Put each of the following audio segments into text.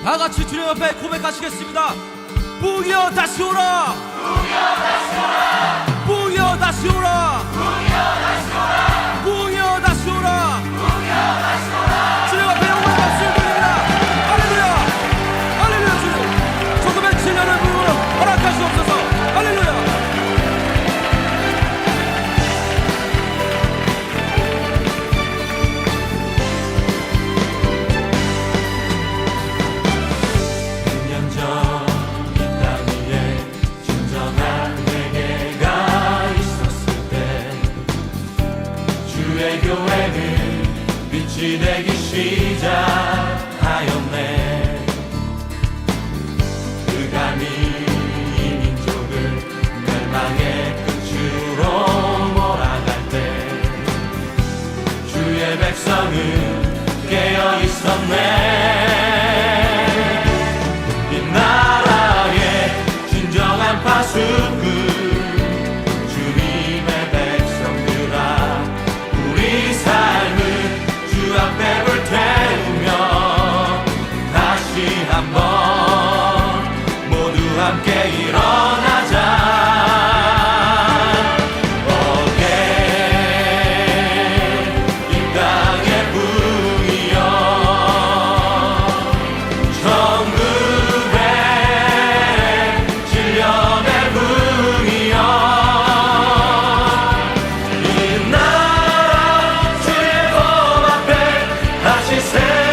다 같이 주님 앞에 고백하시겠습니다. 부여 다시 오라. 부여 다시 오라. 부여 다시 오라. 부여 다시 오라. 부여 다시 오라. 부여 다시 오라. 주님 앞에 영광의 박수를 드립니다. 할렐루야. 할렐루야. 주님 조금의 7년을 부르므로 허락하시옵소서. 할렐루야. 교회는 빛이 되기 시작하였네. 그가 이 민족을 멸망의 끝으로 몰아갈 때 주의 백성은 깨어 있었네. 이 나라의 진정한 파수꾼 함께 일어나자. 이 땅의 부이여 천국의 신령의 부이여 이 나라 주의 법 앞에 다시 세워지도록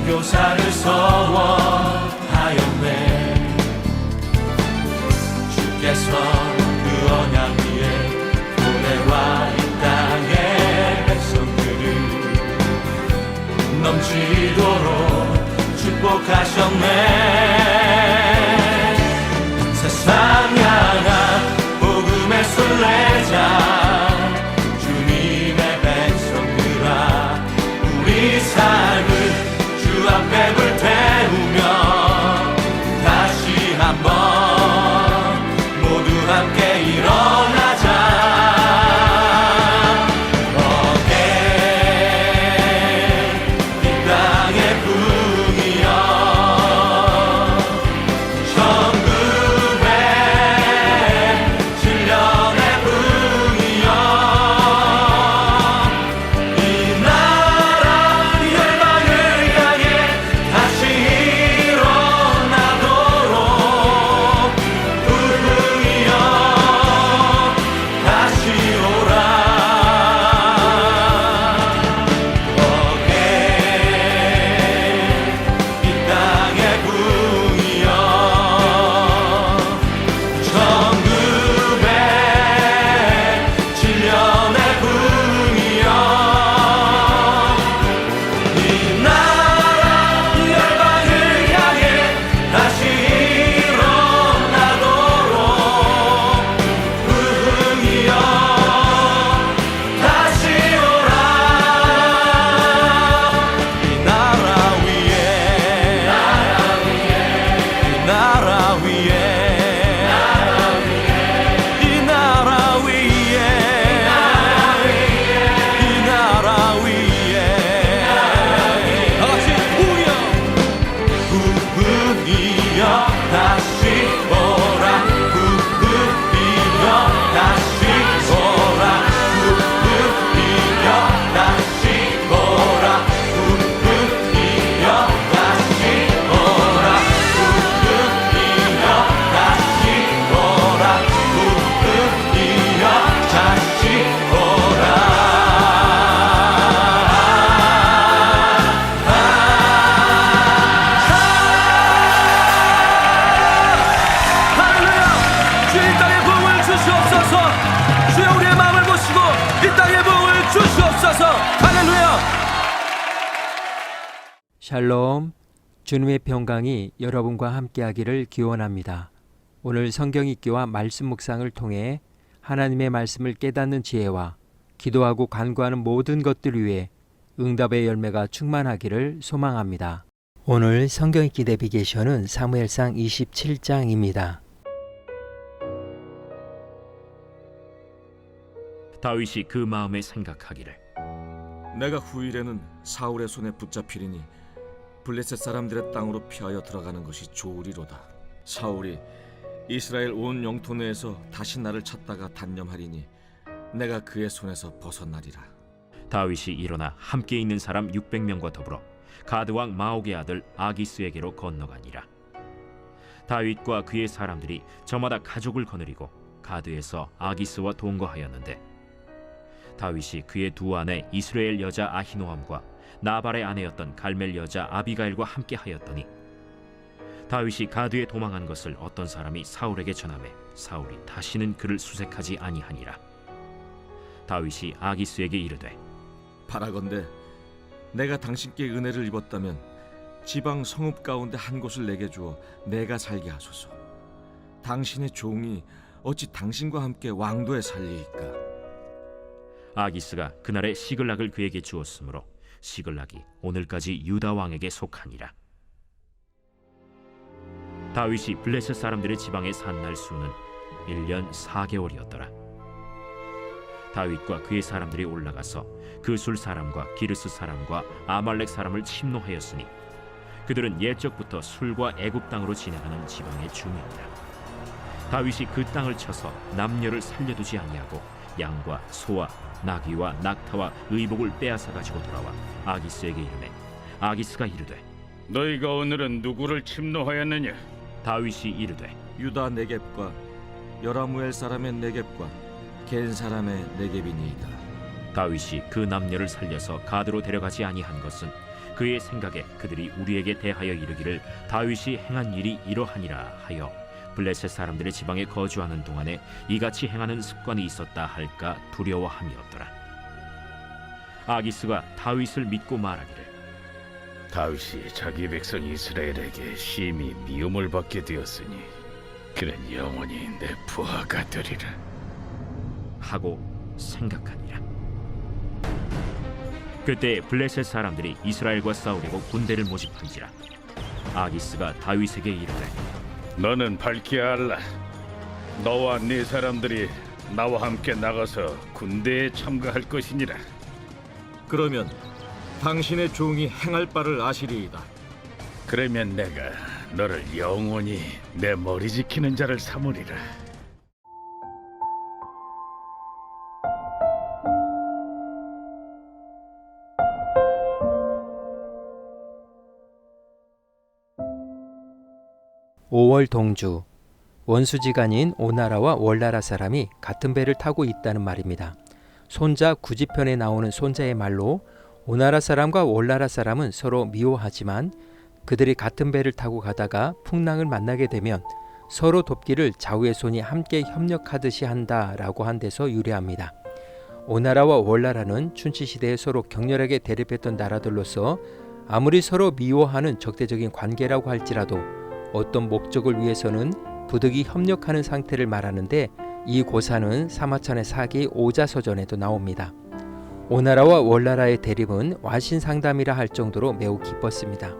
선교사를 서원하였네. 주께서 그 언약 위에 교회와 이 땅의 백성들을 넘치도록 축복하셨네. 세상 향한 복음의 순례자 주님의 백성들아 우리 삶을 앞에 불태우며 다시 한번 모두 함께 일어나자. 이 땅의 부이여 천국의 신령의 부이여 이 나라 열방을 다시 일어나도록 부흥이여 샬롬, 주님의 평강이 여러분과 함께하기를 기원합니다. 오늘 성경 읽기와 말씀 묵상을 통해 하나님의 말씀을 깨닫는 지혜와 기도하고 간구하는 모든 것들 위해 응답의 열매가 충만하기를 소망합니다. 오늘 성경 읽기 내비게이션은 사무엘상 27장입니다. 다윗이 그 마음에 생각하기를 내가 후일에는 사울의 손에 붙잡히리니 블레셋 사람들의 땅으로 피하여 들어가는 것이 좋으리로다. 사울이 이스라엘 온 영토 내에서 다시 나를 찾다가 단념하리니 내가 그의 손에서 벗어나리라. 다윗이 일어나 함께 있는 사람 600명과 더불어 가드 왕 마옥의 아들 아기스에게로 건너가니라. 다윗과 그의 사람들이 저마다 가족을 거느리고 가드에서 아기스와 동거하였는데 다윗이 그의 두 아내 이스라엘 여자 아히노함과 나발의 아내였던 갈멜 여자 아비가일과 함께 하였더니 다윗이 가드에 도망한 것을 어떤 사람이 사울에게 전하매 사울이 다시는 그를 수색하지 아니하니라. 다윗이 아기스에게 이르되 바라건대 내가 당신께 은혜를 입었다면 지방 성읍 가운데 한 곳을 내게 주어 내가 살게 하소서. 당신의 종이 어찌 당신과 함께 왕도에 살리이까. 아기스가 그날에 시글락을 그에게 주었으므로 시글락이 오늘까지 유다 왕에게 속하니라. 다윗이 블레셋 사람들의 지방에 산 날 수는 1년 4개월이었더라. 다윗과 그의 사람들이 올라가서 그술 사람과 기르스 사람과 아말렉 사람을 침노하였으니 그들은 옛적부터 술과 애굽 땅으로 지나가는 지방의 주민이라. 다윗이 그 땅을 쳐서 남녀를 살려두지 아니하고 양과 소와 나귀와 낙타와 의복을 빼앗아 가지고 돌아와 아기스에게 이르매 아기스가 이르되 너희가 오늘은 누구를 침노하였느냐? 다윗이 이르되 유다 네겝과 여라무엘 사람의 네겝과 겐 사람의 네겝이니이다. 다윗이 그 남녀를 살려서 가드로 데려가지 아니한 것은 그의 생각에 그들이 우리에게 대하여 이르기를 다윗이 행한 일이 이러하니라 하여 블레셋 사람들의 지방에 거주하는 동안에 이같이 행하는 습관이 있었다 할까 두려워함이었더라. 아기스가 다윗을 믿고 말하기를 다윗이 자기 백성 이스라엘에게 심히 미움을 받게 되었으니 그는 영원히 내 부하가 되리라 하고 생각하니라. 그때 블레셋 사람들이 이스라엘과 싸우려고 군대를 모집한지라. 아기스가 다윗에게 이르되 너는 밝히 알라. 너와 네 사람들이 나와 함께 나가서 군대에 참가할 것이니라. 그러면 당신의 종이 행할 바를 아시리이다. 그러면 내가 너를 영원히 내 머리 지키는 자를 삼으리라. 오월 동주, 원수지간인 오나라와 월나라 사람이 같은 배를 타고 있다는 말입니다. 손자 구지편에 나오는 손자의 말로 오나라 사람과 월나라 사람은 서로 미워하지만 그들이 같은 배를 타고 가다가 풍랑을 만나게 되면 서로 돕기를 좌우의 손이 함께 협력하듯이 한다라고 한 데서 유래합니다. 오나라와 월나라는 춘치시대에 서로 격렬하게 대립했던 나라들로서 아무리 서로 미워하는 적대적인 관계라고 할지라도 어떤 목적을 위해서는 부득이 협력하는 상태를 말하는데 이 고사는 사마천의 사기 오자서전에도 나옵니다. 오나라와 월나라의 대립은 와신상담이라 할 정도로 매우 깊었습니다.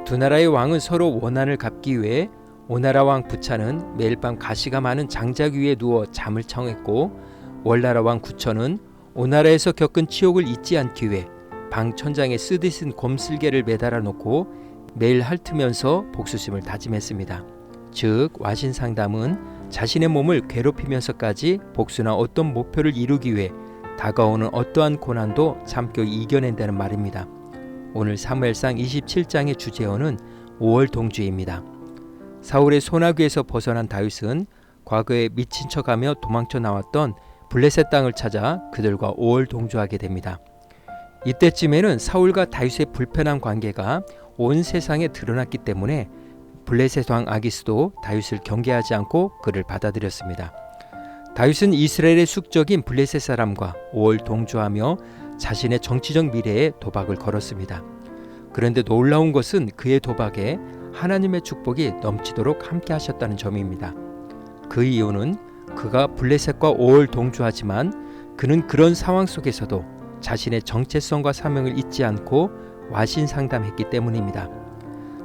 두 나라의 왕은 서로 원한을 갚기 위해 오나라 왕 부차는 매일 밤 가시가 많은 장작 위에 누워 잠을 청했고 월나라 왕 구천은 오나라에서 겪은 치욕을 잊지 않기 위해 방 천장에 쓰디쓴 곰슬개를 매달아 놓고 매일 핥으면서 복수심을 다짐했습니다. 즉 와신상담은 자신의 몸을 괴롭히면서까지 복수나 어떤 목표를 이루기 위해 다가오는 어떠한 고난도 참교히 이겨낸다는 말입니다. 오늘 사무엘상 27장의 주제어는 5월 동주입니다. 사울의 소나귀에서 벗어난 다윗은 과거에 미친 척하며 도망쳐 나왔던 블레셋 땅을 찾아 그들과 5월 동주하게 됩니다. 이때쯤에는 사울과 다윗의 불편한 관계가 온 세상에 드러났기 때문에 블레셋 왕 아기스도 다윗을 경계하지 않고 그를 받아들였습니다. 다윗은 이스라엘의 숙적인 블레셋 사람과 5월 동주하며 자신의 정치적 미래에 도박을 걸었습니다. 그런데 놀라운 것은 그의 도박에 하나님의 축복이 넘치도록 함께 하셨다는 점입니다. 그 이유는 그가 블레셋과 5월 동조하지만 그는 그런 상황 속에서도 자신의 정체성과 사명을 잊지 않고 와신상담했기 때문입니다.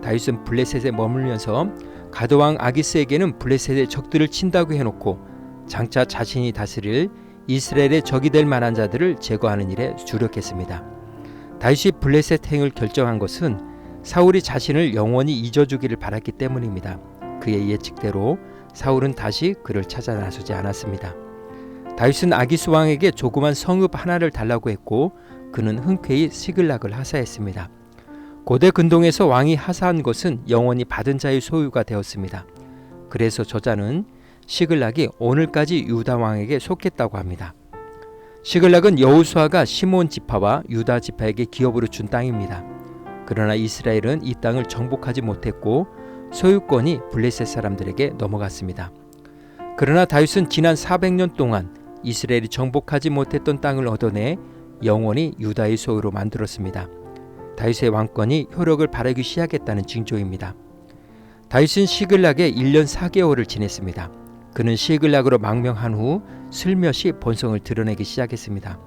다윗은 블레셋에 머물면서 가드왕 아기스에게는 블레셋의 적들을 친다고 해놓고 장차 자신이 다스릴 이스라엘의 적이 될 만한 자들을 제거하는 일에 주력했습니다. 다윗이 블레셋 행을 결정한 것은 사울이 자신을 영원히 잊어주기를 바랐기 때문입니다. 그의 예측대로 사울은 다시 그를 찾아 나서지 않았습니다. 다윗은 아기스 왕에게 조그만 성읍 하나를 달라고 했고 그는 흔쾌히 시글락을 하사했습니다. 고대 근동에서 왕이 하사한 것은 영원히 받은 자의 소유가 되었습니다. 그래서 저자는 시글락이 오늘까지 유다 왕에게 속했다고 합니다. 시글락은 여호수아가 시몬 지파와 유다 지파에게 기업으로 준 땅입니다. 그러나 이스라엘은 이 땅을 정복하지 못했고 소유권이 블레셋 사람들에게 넘어갔습니다. 그러나 다윗은 지난 400년 동안 이스라엘이 정복하지 못했던 땅을 얻어내 영원히 유다의 소유로 만들었습니다. 다윗의 왕권이 효력을 발휘하기 시작했다는 징조입니다. 다윗은 시글락에 1년 4개월을 지냈습니다. 그는 시글락으로 망명한 후 슬며시 본성을 드러내기 시작했습니다.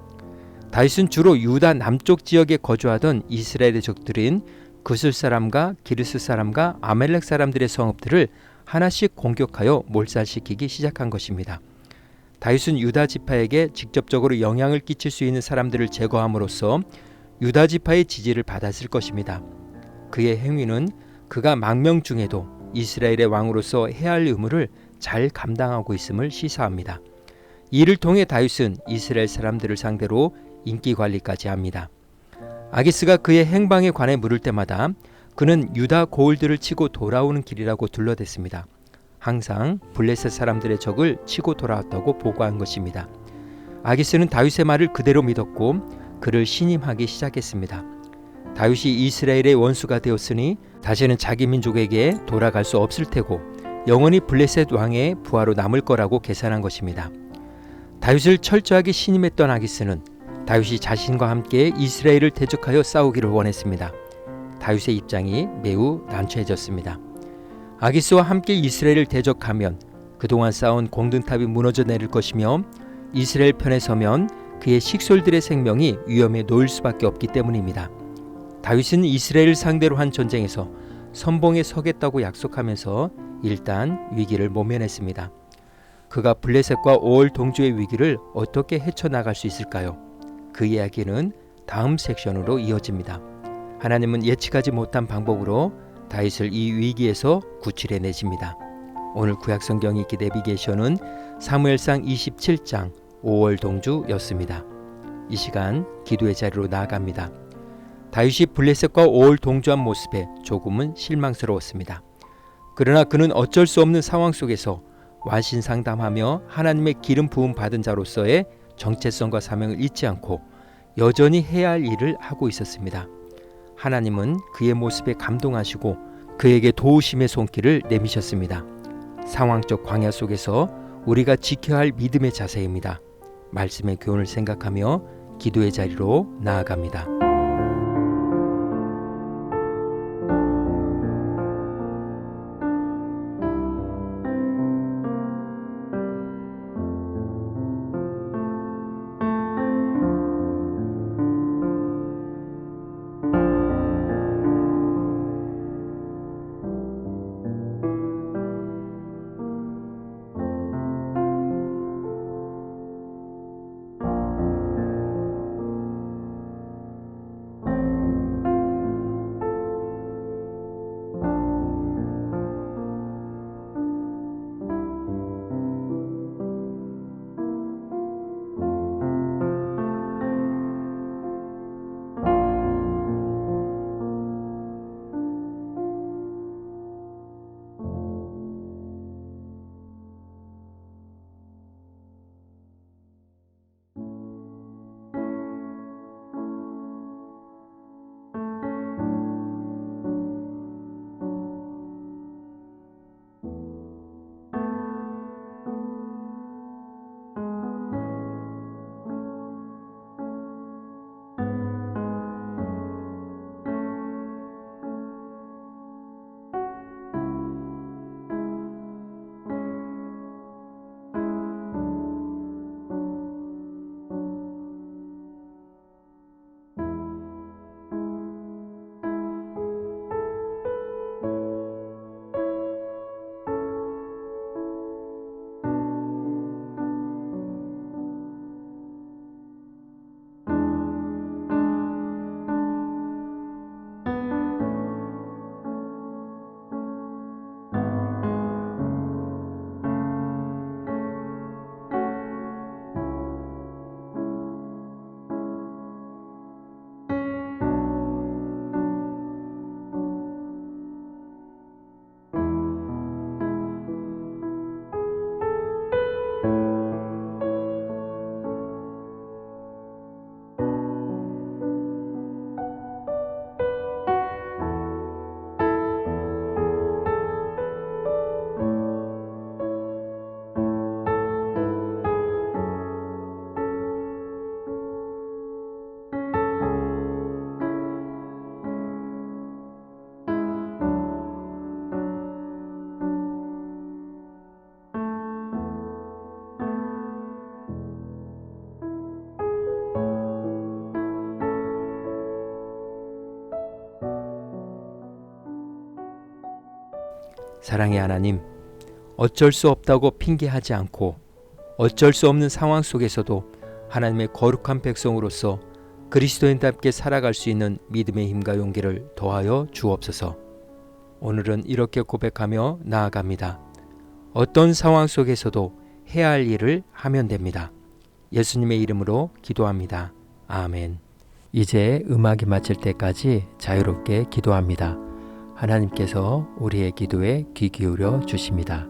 다윗은 주로 유다 남쪽 지역에 거주하던 이스라엘의 적들인 그술 사람과 기르스 사람과 아멜렉 사람들의 성읍들을 하나씩 공격하여 몰살시키기 시작한 것입니다. 다윗은 유다 지파에게 직접적으로 영향을 끼칠 수 있는 사람들을 제거함으로써 유다 지파의 지지를 받았을 것입니다. 그의 행위는 그가 망명 중에도 이스라엘의 왕으로서 해야 할 의무를 잘 감당하고 있음을 시사합니다. 이를 통해 다윗은 이스라엘 사람들을 상대로 인기 관리까지 합니다. 아기스가 그의 행방에 관해 물을 때마다 그는 유다 고을들을 치고 돌아오는 길이라고 둘러댔습니다. 항상 블레셋 사람들의 적을 치고 돌아왔다고 보고한 것입니다. 아기스는 다윗의 말을 그대로 믿었고 그를 신임하기 시작했습니다. 다윗이 이스라엘의 원수가 되었으니 다시는 자기 민족에게 돌아갈 수 없을 테고 영원히 블레셋 왕의 부하로 남을 거라고 계산한 것입니다. 다윗을 철저하게 신임했던 아기스는 다윗이 자신과 함께 이스라엘을 대적하여 싸우기를 원했습니다. 다윗의 입장이 매우 난처해졌습니다. 아기스와 함께 이스라엘을 대적하면 그동안 쌓은 공든탑이 무너져 내릴 것이며 이스라엘 편에 서면 그의 식솔들의 생명이 위험에 놓일 수밖에 없기 때문입니다. 다윗은 이스라엘을 상대로 한 전쟁에서 선봉에 서겠다고 약속하면서 일단 위기를 모면했습니다. 그가 블레셋과 5월 동주의 위기를 어떻게 헤쳐나갈 수 있을까요? 그 이야기는 다음 섹션으로 이어집니다. 하나님은 예측하지 못한 방법으로 다윗을 이 위기에서 구출해내십니다. 오늘 구약성경 읽기 내비게이션은 사무엘상 27장 5월 동주였습니다. 이 시간 기도의 자리로 나아갑니다. 다윗이 블레셋과 5월 동주한 모습에 조금은 실망스러웠습니다. 그러나 그는 어쩔 수 없는 상황 속에서 완신상담하며 하나님의 기름 부음 받은 자로서의 정체성과 사명을 잊지 않고 여전히 해야 할 일을 하고 있었습니다. 하나님은 그의 모습에 감동하시고 그에게 도우심의 손길을 내미셨습니다. 상황적 광야 속에서 우리가 지켜야 할 믿음의 자세입니다. 말씀의 교훈을 생각하며 기도의 자리로 나아갑니다. 사랑의 하나님, 어쩔 수 없다고 핑계하지 않고 어쩔 수 없는 상황 속에서도 하나님의 거룩한 백성으로서 그리스도인답게 살아갈 수 있는 믿음의 힘과 용기를 더하여 주옵소서. 오늘은 이렇게 고백하며 나아갑니다. 어떤 상황 속에서도 해야 할 일을 하면 됩니다. 예수님의 이름으로 기도합니다. 아멘. 이제 음악이 마칠 때까지 자유롭게 기도합니다. 하나님께서 우리의 기도에 귀 기울여 주십니다.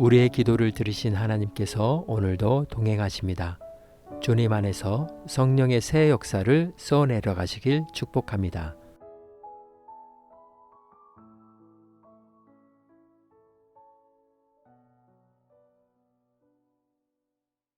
우리의 기도를 들으신 하나님께서 오늘도 동행하십니다. 주님 안에서 성령의 새 역사를 써내려 가시길 축복합니다.